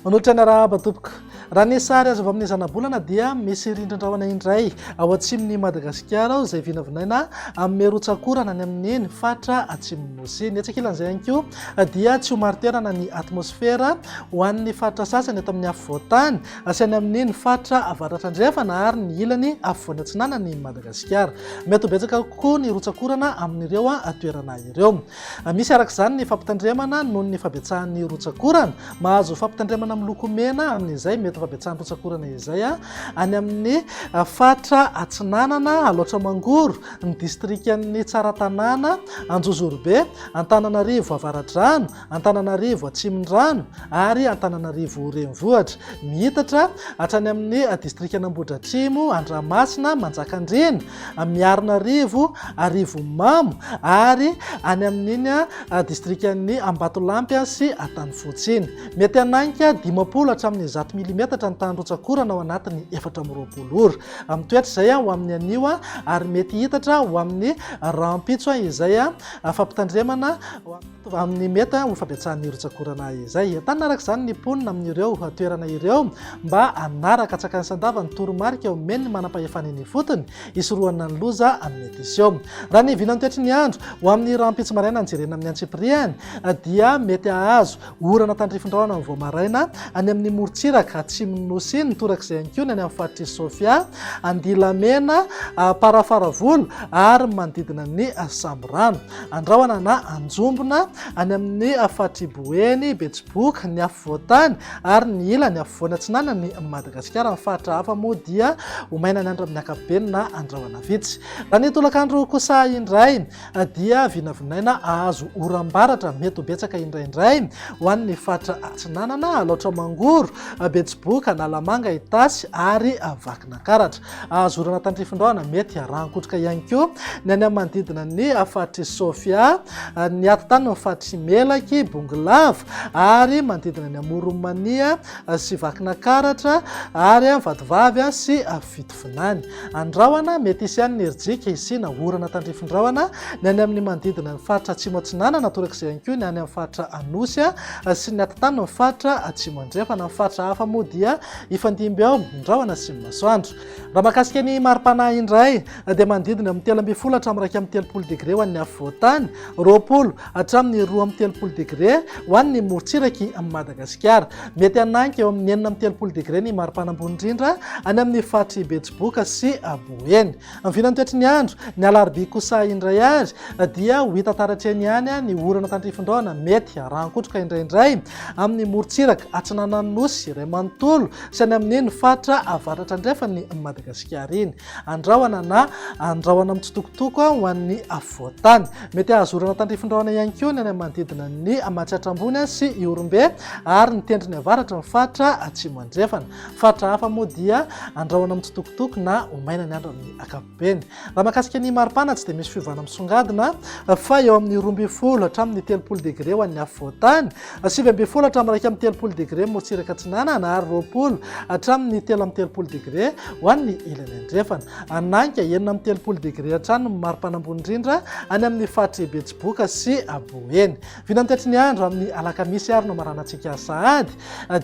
Manotrana rahaba tompoko. Raha ny sary azo avy amin'ny zanabolana dia misy rindrin-drahona indray ao atsimon'ny Madagasikara izay vinavinaina amin'ny rotsakorana ny amin'ny fatra atsimon'ny nosy. Ny atsakilan'izay ihany koa dia tsy ho maro toerana ny atmosfera ho an'ny fatra sasany eto amin'ny afovoan-tany sy any amin'ny fatra avaratra andrefana ary ny ilany afovoany atsinanany Madagasikara. Mety ho betsaka kokoa ny rotsakorana amin'ireo toerana ireo. Misy arak'izany ny fampitandremana noho ny fabetsahan'ny rotsakorana. Mahazo fampitandremana miloko mena amin'izay mety fabetsahan'ny rotsakorana izay any amin'ny fatra atsinanana aloatra mangoro ny distrikan'ny Tsaratanàna, Anjozorobe, Antananarivo avaradrano, Antananarivo atsimondrano ary Antananarivo renivohitra. Mihitatra hatrany amin'ny distrikana Ambohidratrimo, Andramasina, Manjakandriana, Miarinarivo, Arivomamo ary any amin'iny distrikan'ny Ambatolampy sy Antanivohitra iny. Mety hananika 50 hatramin'ny 100 milimetatra ny tany rotsakorana ao anatin'ny 420 ora. Amin'ny toetra izay ho amin'ny anio ary mety hitatra ho amin'ny rampitso izay fampitandremana amin'ny mety ho fabetsahan'ny rotsakorana izay. Entanina arak'izany ny ponina amin'ireo toerana ireo mba hanaraka tsakany sandava ny toromarika eo amin'ny manam-pahefana ny fotony isorohana ny loza amin'ny edisio. Raha ny vinan'ny toetry ny andro ho amin'ny rampitso maraina anjerena amin'ny Antsipriany dia mety hahazo orana tandrifin-drahona amin'ny voamaraina any amin'ny morontsiraka atsimon'ny nosy ny torak'izay ihany koa ny any amin'ny faritry Sofia, Andilamena, Parafaravolo ary manodidina ny Samborano. Andrahona na Anjombona any amin'ny faritry Boeny, Betsiboka, ny afovoan-tany ary ny ilany afovoany atsinanany Madagasikara. Ny faritra hafa moa dia ho maina ny andro amin'ny ankapobeny na andrahona vitsy. Raha ny tolakandro kosa indray dia vinavinaina ahazo oram-baratra mety ho betsaka indraindray ho an'ny fatra atsinanana aloatra mangoro, Betsiboka, Analamanga, Itasy ary Vakinankaratra. Ahazo orana tandrifin-drahona mety harankotroka ihany koa ny any amin'ny manodidina ny faritry Sofia, ny atitany ny faritry Melaky, Bongolava ary manodidina ny Moronmania sy Vakinankaratra ary Vadivavy sy Fitovinany. Andrahona mety hisy any Nerjika isina orana tandrifin-drahona ny any amin'ny manodidina ny faritra atsimo atsinanana torak'izay ihany koa ny any amin'ny faritra Anosy sy ny atitany ny faritra atsimo andrefana. Ny faritra hafa moa dia ifandimby ao ndrahona sy masoandro. Raha mahakasika ny maripana indray dia manodidina amin'ny 12 hatramin'ny 30 degré ho an'ny afovoan-tany, 20 hatramin'ny 12 degré ho an'ny morontsiraky amin'ny Madagasikara. Mety hananika eo amin'ny 30 degré ny maripana ambony indrindra any amin'ny faritry Betsiboka sy Boeny. Amin'ny vinan'ny toetry ny andro ny alarobia kosa indray ary dia ho hita taratreny any ny orana tandrifin-drahona mety harankotroka indraindray amin'ny morontsiraka atsinanan'ny nosy, iray manontolo sy any amin'ny fatra avaratra andrefany Madagasikara iny. Andrahona na andrahona mitsitokotoko ho an'ny afovoan-tany. Mety hahazo orana tandrifin-drahona ihany koa ny any manodidina ny Matsiatrambony sy Iorombe ary ny tendrony avaratra ny fatra atsimo andrefana. Fatra hafa moa dia andrahona mitsitokotoko na ho maina ny andro amin'ny ankapobeny. Raha mahakasika ny maripana tsy dia misy fiovana misongadina fa eo amin'ny 12 hatramin'ny 30 degré ho an'ny afovoan-tany, 20 hatramin'ny 30 degré morontsiraka atsinanana ary 20 hatramin'ny 30 degré ho an'ny ilany andrefana. Ananika 30 degré hatrany ny maripana ambony indrindra any amin'ny faritry Betsiboka sy Boeny. Vinan'ny toetry ny andro amin'ny alakamisy ary no maranantsika sahady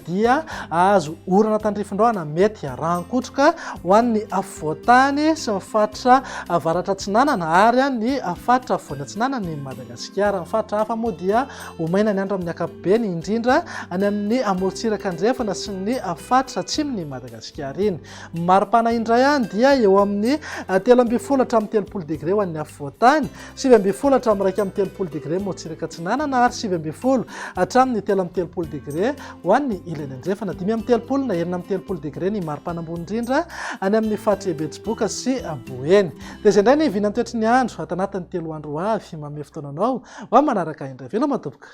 dia ahazo orana tandrifin-drahona mety harankotroka ho an'ny afovoan-tany sy ny fatra avaratra atsinanana ary ny fatra afovoany atsinanana ny Madagasikara. Ny fatra hafa moa dia ho maina ny andro amin'ny ankapobeny indrindra any amin'ny morontsiraka andrefana sy ny fatra atsimon'ny Madagasikara iny. Maripana indray any dia eo amin'ny 13 hatramin'ny 30 degré ho an'ny afovoan-tany, 17 hatramin'ny 30 degré morontsiraka atsinanana ary 17 hatramin'ny 30 degré ho an'ny ilany andrefana. 30 na 30 degré ny maripana ambony indrindra any amin'ny faritry Betsiboka sy Boeny. Dia izay indray ny vinan'ny toetry ny andro atanatin'ny 3 andro avy manome fotoananao ho manaraka indray veloma tompoko.